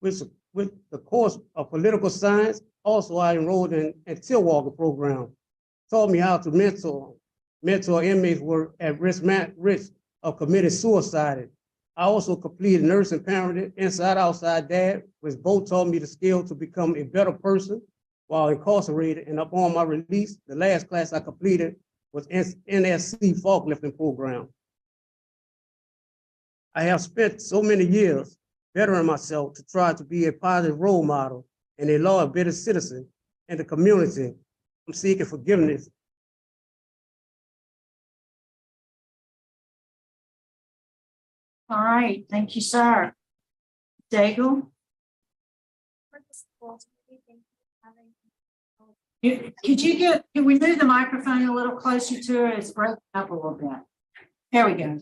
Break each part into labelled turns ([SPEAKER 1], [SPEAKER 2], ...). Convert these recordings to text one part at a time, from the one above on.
[SPEAKER 1] with, with the course of political science. Also, I enrolled in Tilwalker program, taught me how to mentor inmates who were at risk of committing suicide. I also completed nursing parenting, inside outside dad, which both taught me the skill to become a better person while incarcerated. And upon my release, the last class I completed was NSC forklifting program. I have spent so many years bettering myself to try to be a positive role model and a law-abiding citizen in the community. I'm seeking forgiveness.
[SPEAKER 2] All right, thank you, sir. Daigle? Can we move the microphone a little closer to it? It's breaking up a little bit. There we go.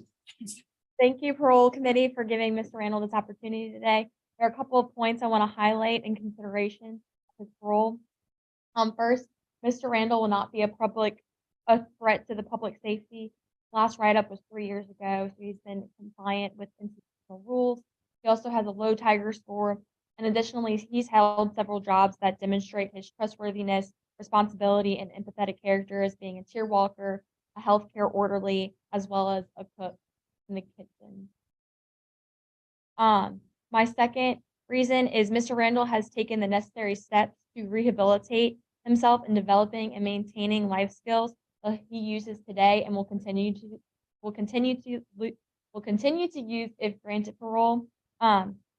[SPEAKER 3] Thank you, Parole Committee, for giving Mr. Randall this opportunity today. There are a couple of points I want to highlight in consideration of his parole. First, Mr. Randall will not be a threat to the public safety. Last write-up was 3 years ago, so he's been compliant with institutional rules. He also has a low Tiger score, and additionally, he's held several jobs that demonstrate his trustworthiness, responsibility, and empathetic character as being a tier walker, a healthcare orderly, as well as a cook in the kitchen. My second reason is Mr. Randall has taken the necessary steps to rehabilitate himself in developing and maintaining life skills that he uses today and will continue to use if granted parole.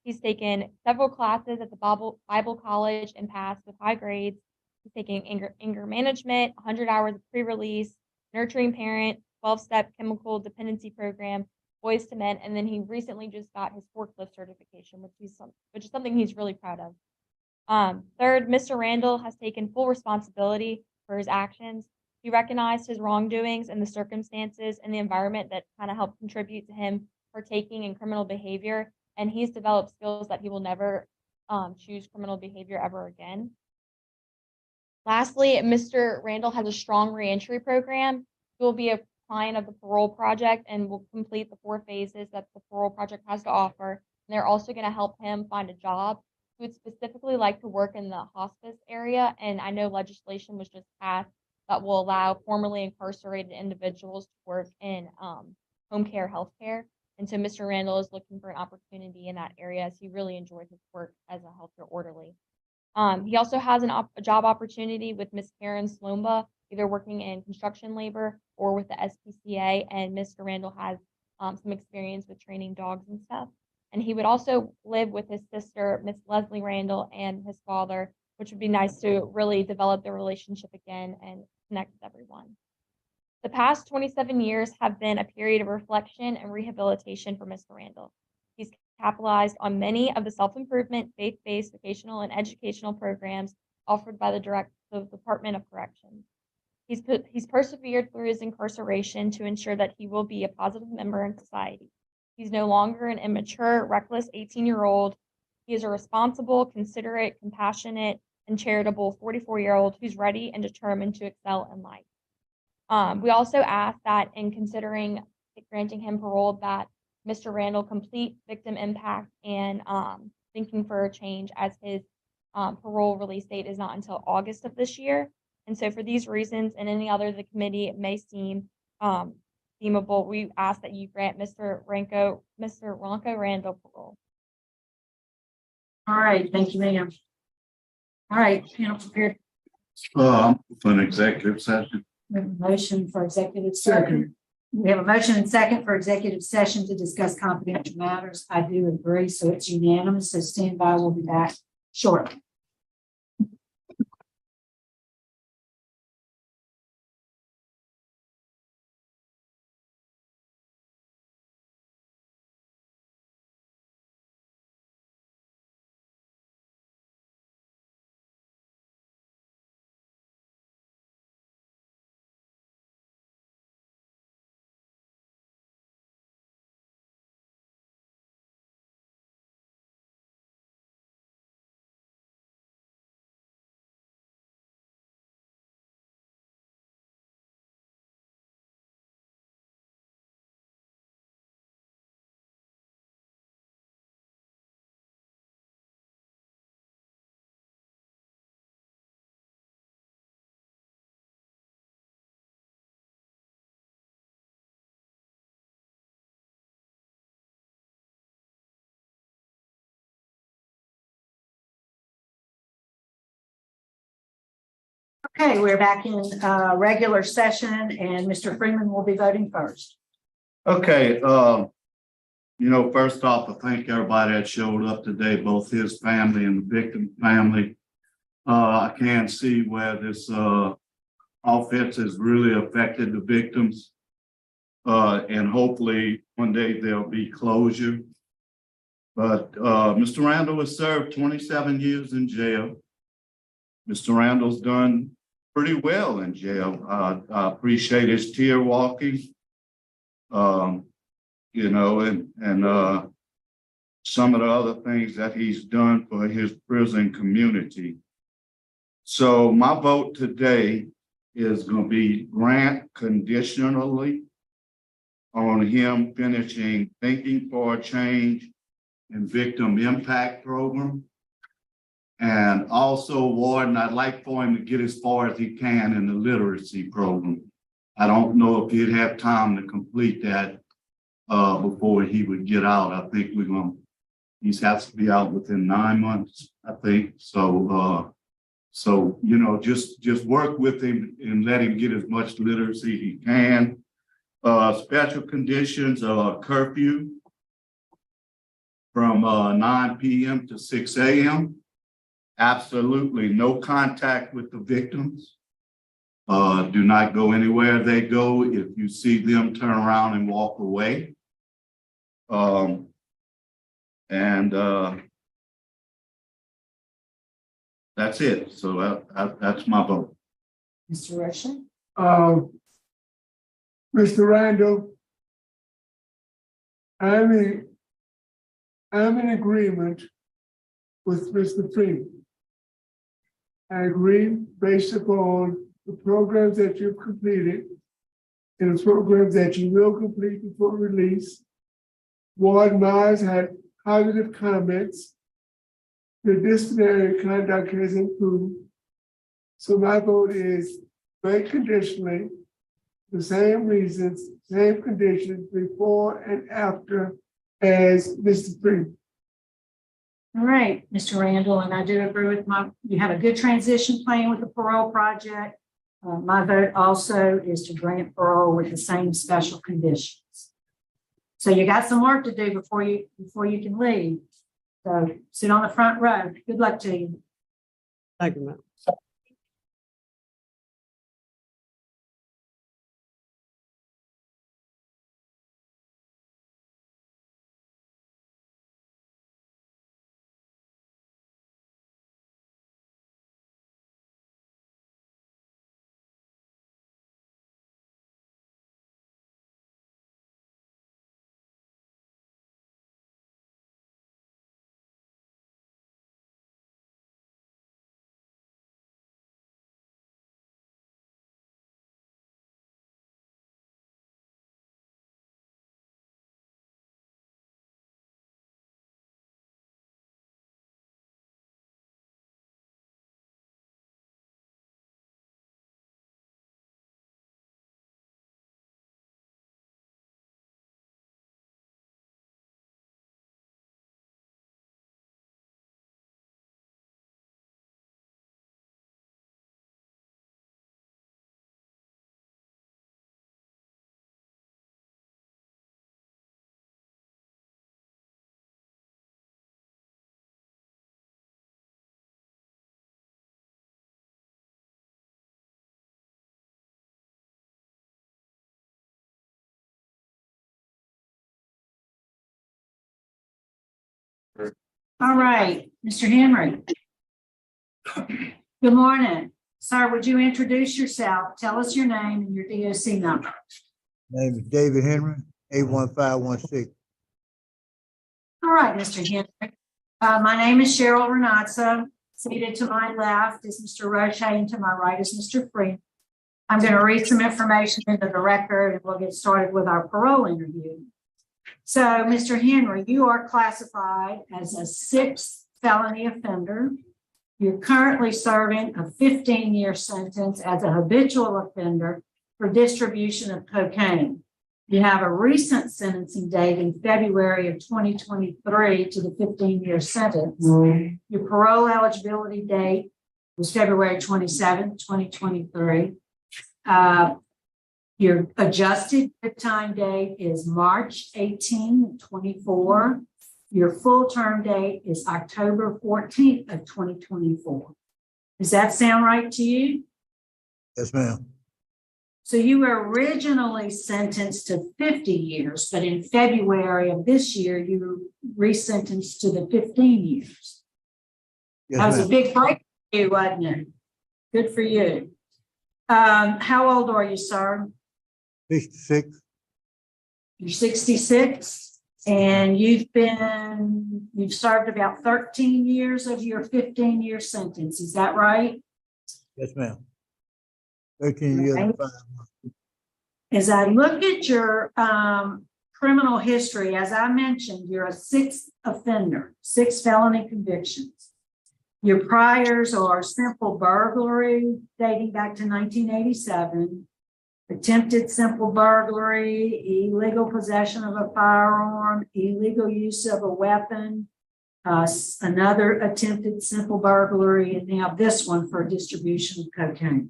[SPEAKER 3] He's taken several classes at the Bible College and passed with high grades. He's taking anger management, 100 hours of pre-release, nurturing parent, 12-step chemical dependency program, Boys to Men, and then he recently just got his forklift certification, which is something he's really proud of. Third, Mr. Randall has taken full responsibility for his actions. He recognized his wrongdoings and the circumstances and the environment that kind of helped contribute to him partaking in criminal behavior, and he's developed skills that he will never choose criminal behavior ever again. Lastly, Mr. Randall has a strong reentry program. He will be a client of the Parole Project and will complete the 4 phases that the Parole Project has to offer. And they're also going to help him find a job. He would specifically like to work in the hospice area, and I know legislation was just passed that will allow formerly incarcerated individuals to work in home care, healthcare. And so Mr. Randall is looking for an opportunity in that area as he really enjoyed his work as a healthcare orderly. He also has a job opportunity with Miss Karen Slomba, either working in construction labor or with the SPCA, and Mr. Randall has some experience with training dogs and stuff. And he would also live with his sister, Miss Leslie Randall, and his father, which would be nice to really develop their relationship again and connect with everyone. The past 27 years have been a period of reflection and rehabilitation for Mr. Randall. He's capitalized on many of the self-improvement, faith-based vocational and educational programs offered by the Department of Corrections. He's persevered through his incarceration to ensure that he will be a positive member in society. He's no longer an immature, reckless 18-year-old. He is a responsible, considerate, compassionate, and charitable 44-year-old who's ready and determined to excel in life. We also ask that in considering granting him parole that Mr. Randall complete victim impact and thinking for a change, as his parole release date is not until August of this year. And so for these reasons and any other the committee may seem deemable, we ask that you grant Mr. Ronco Randall parole.
[SPEAKER 2] All right, thank you, ma'am. All right, panel prepared.
[SPEAKER 4] For an executive session.
[SPEAKER 2] We have a motion for executive session. We have a motion and second for executive session to discuss confidential matters. I do agree, so it's unanimous. So stand by. We'll be back shortly. Okay, we're back in regular session and Mr. Freeman will be voting first.
[SPEAKER 4] Okay, first off, I thank everybody that showed up today, both his family and the victim family. I can see where this offense has really affected the victims. And hopefully one day there'll be closure. But Mr. Randall has served 27 years in jail. Mr. Randall's done pretty well in jail. I appreciate his tear walking. And some of the other things that he's done for his prison community. So my vote today is going to be grant conditionally on him finishing Thinking for a Change and Victim Impact Program. And also, Warden, I'd like for him to get as far as he can in the literacy program. I don't know if he'd have time to complete that before he would get out. I think he has to be out within 9 months, I think. So, just work with him and let him get as much literacy he can. Special conditions, curfew from 9 p.m. to 6 a.m. Absolutely no contact with the victims. Do not go anywhere they go. If you see them, turn around and walk away. That's it. So that's my vote.
[SPEAKER 2] Mr. Rushing?
[SPEAKER 5] Mr. Randall, I'm in agreement with Mr. Freeman. I agree based upon the programs that you've completed and the programs that you will complete before release. Warden Myers had positive comments. The disciplinary conduct has improved. So my vote is very conditionally, the same reasons, same conditions before and after as Mr. Freeman.
[SPEAKER 2] All right, Mr. Randall, and I do agree with you have a good transition plan with the parole project. My vote also is to grant parole with the same special conditions. So you got some work to do before you can leave. So sit on the front row. Good luck to you.
[SPEAKER 1] Thank you, ma'am.
[SPEAKER 2] All right, Mr. Henry. Good morning. Sir, would you introduce yourself? Tell us your name and your DOC number.
[SPEAKER 6] Name is David Henry, 81516.
[SPEAKER 2] All right, Mr. Henry. My name is Cheryl Renazza. Seated to my left is Mr. Roche, and to my right is Mr. Freeman. I'm going to read some information into the record and we'll get started with our parole interview. So, Mr. Henry, you are classified as a 6th felony offender. You're currently serving a 15-year sentence as a habitual offender for distribution of cocaine. You have a recent sentencing date in February of 2023 to the 15-year sentence. Your parole eligibility date was February 27th, 2023. Your adjusted good time date is March 18, 24. Your full term date is October 14th of 2024. Does that sound right to you?
[SPEAKER 6] Yes, ma'am.
[SPEAKER 2] So you were originally sentenced to 50 years, but in February of this year, you were resentenced to the 15 years. That
[SPEAKER 6] Yes,
[SPEAKER 2] was a
[SPEAKER 6] ma'am.
[SPEAKER 2] big break for you, wasn't it? Good for you. How old are you, sir?
[SPEAKER 6] 66.
[SPEAKER 2] You're 66, and you've served about 13 years of your 15-year sentence. Is that right?
[SPEAKER 6] Yes, ma'am. 13 years and 5 months.
[SPEAKER 2] As I look at your criminal history, as I mentioned, you're a sixth offender, 6 felony convictions. Your priors are simple burglary dating back to 1987, attempted simple burglary, illegal possession of a firearm, illegal use of a weapon, another attempted simple burglary, and now this one for distribution of cocaine.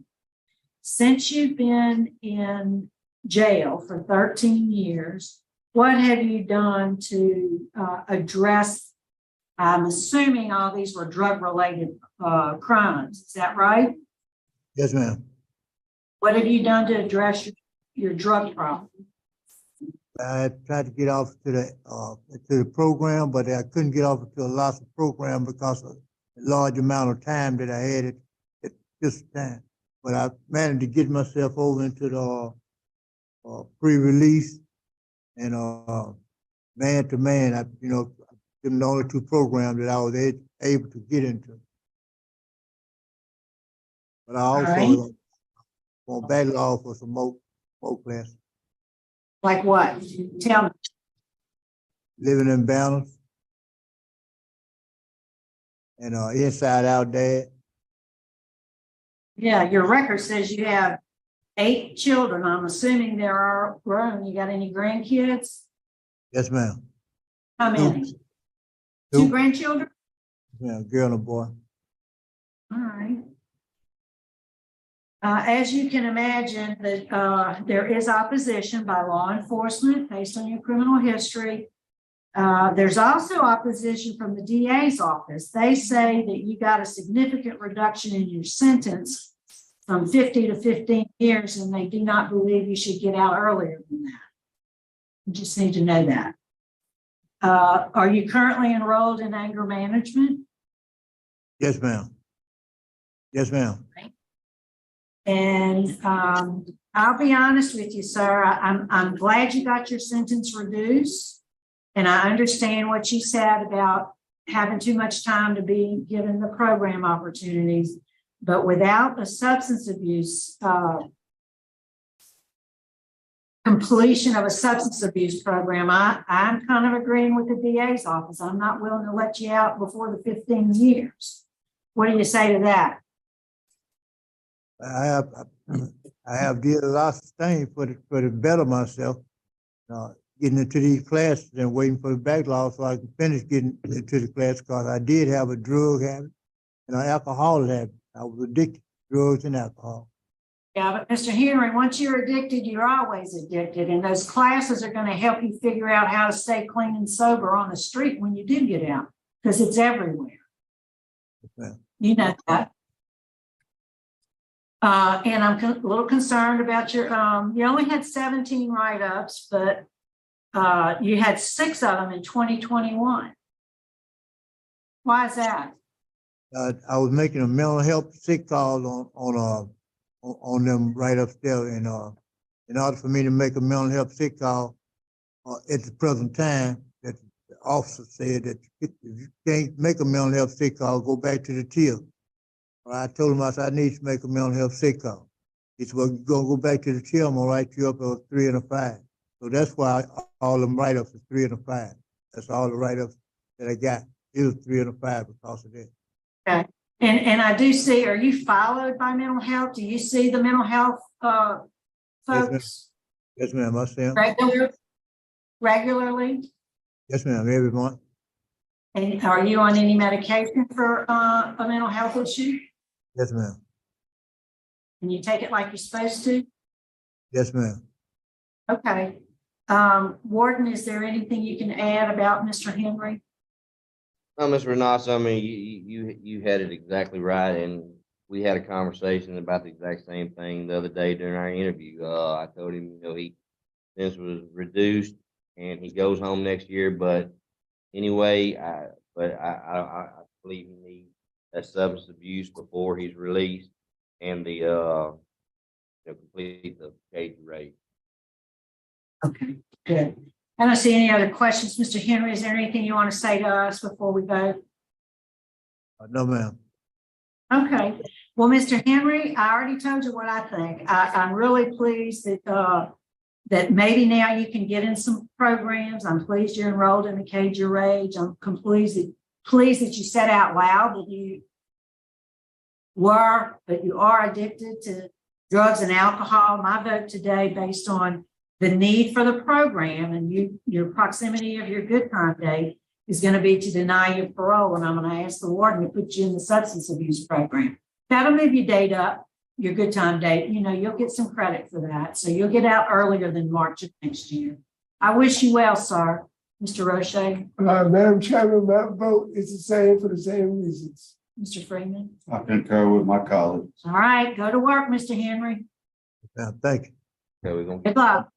[SPEAKER 2] Since you've been in jail for 13 years, what have you done to address? I'm assuming all these were drug-related crimes. Is that right?
[SPEAKER 6] Yes, ma'am.
[SPEAKER 2] What have you done to address your drug problem?
[SPEAKER 6] I tried to get off to the program, but I couldn't get off to a loss of program because of the large amount of time that I had at this time. But I managed to get myself over into the pre-release and man to man. Them the only 2 programs that I was able to get into. But I also
[SPEAKER 2] right.
[SPEAKER 6] want battle law for some more classes.
[SPEAKER 2] Like what? Tell me.
[SPEAKER 6] Living in balance and inside out dad.
[SPEAKER 2] Yeah, your record says you have 8 children. I'm assuming they are grown. You got any grandkids?
[SPEAKER 6] Yes, ma'am.
[SPEAKER 2] How many?
[SPEAKER 6] 2.
[SPEAKER 2] 2 grandchildren?
[SPEAKER 6] Yeah, girl and a boy.
[SPEAKER 2] All right. As you can imagine, that there is opposition by law enforcement based on your criminal history. There's also opposition from the DA's office. They say that you got a significant reduction in your sentence from 50 to 15 years, and they do not believe you should get out earlier than that. You just need to know that. Are you currently enrolled in anger management?
[SPEAKER 6] Yes, ma'am. Yes, ma'am.
[SPEAKER 2] And I'll be honest with you, sir. I'm glad you got your sentence reduced. And I understand what you said about having too much time to be given the program opportunities. But without a substance abuse, completion of a substance abuse program, I'm kind of agreeing with the DA's office. I'm not willing to let you out before the 15 years. What do you say to that?
[SPEAKER 6] I have did a lot of things for the better myself. Getting into these classes and waiting for the backlog so I can finish getting into the class because I did have a drug habit and an alcohol habit. I was addicted to drugs and alcohol.
[SPEAKER 2] Yeah, but Mr. Henry, once you're addicted, you're always addicted. And those classes are going to help you figure out how to stay clean and sober on the street when you do get out, because it's everywhere.
[SPEAKER 6] Yeah.
[SPEAKER 2] You know that. And I'm a little concerned about your, you only had 17 write-ups, but you had 6 of them in 2021. Why is that?
[SPEAKER 6] I was making a mental health sick call on them write-ups there, and in order for me to make a mental health sick call at the present time, that the officer said that if you can't make a mental health sick call, go back to the TIL. I told him, I said, I need to make a mental health sick call. He said, well, you're going to go back to the TIL, I'm going to write you up a 3 and a 5. So that's why all them write-ups is 3 and a 5. That's all the write-ups that I got. It was 3 and a 5 because of that.
[SPEAKER 2] Okay. And I do see, are you followed by mental health? Do you see the mental health folks?
[SPEAKER 6] Yes, ma'am. I see them.
[SPEAKER 2] Regularly?
[SPEAKER 6] Yes, ma'am. Every month.
[SPEAKER 2] And are you on any medication for a mental health issue?
[SPEAKER 6] Yes, ma'am.
[SPEAKER 2] Can you take it like you're supposed to?
[SPEAKER 6] Yes, ma'am.
[SPEAKER 2] Okay. Warden, is there anything you can add about Mr. Henry?
[SPEAKER 7] No, Ms. Renata, I mean, you had it exactly right, and we had a conversation about the exact same thing the other day during our interview. I told him, you know, this was reduced and he goes home next year, but anyway, I believe he needs that substance abuse before he's released and the, complete the cage rate.
[SPEAKER 2] Okay, good. I don't see any other questions. Mr. Henry, is there anything you want to say to us before we go?
[SPEAKER 6] No, ma'am.
[SPEAKER 2] Okay, well, Mr. Henry, I already told you what I think. I'm really pleased that, that maybe now you can get in some programs. I'm pleased you're enrolled in the Cage Your Rage. I'm pleased that you said out loud that you are addicted to drugs and alcohol. My vote today, based on the need for the program and your proximity of your good time date, is going to be to deny you parole. And I'm going to ask the warden to put you in the substance abuse program. That'll move your date up, your good time date. You know, you'll get some credit for that. So you'll get out earlier than March of next year. I wish you well, sir. Mr. Roche,
[SPEAKER 5] Madam Chairman, my vote is the same for the same reasons.
[SPEAKER 2] Mr. Freeman.
[SPEAKER 4] I concur with my colleagues.
[SPEAKER 2] All right, go to work, Mr. Henry.
[SPEAKER 6] Yeah, thank you.
[SPEAKER 7] So we're gonna
[SPEAKER 2] Good luck.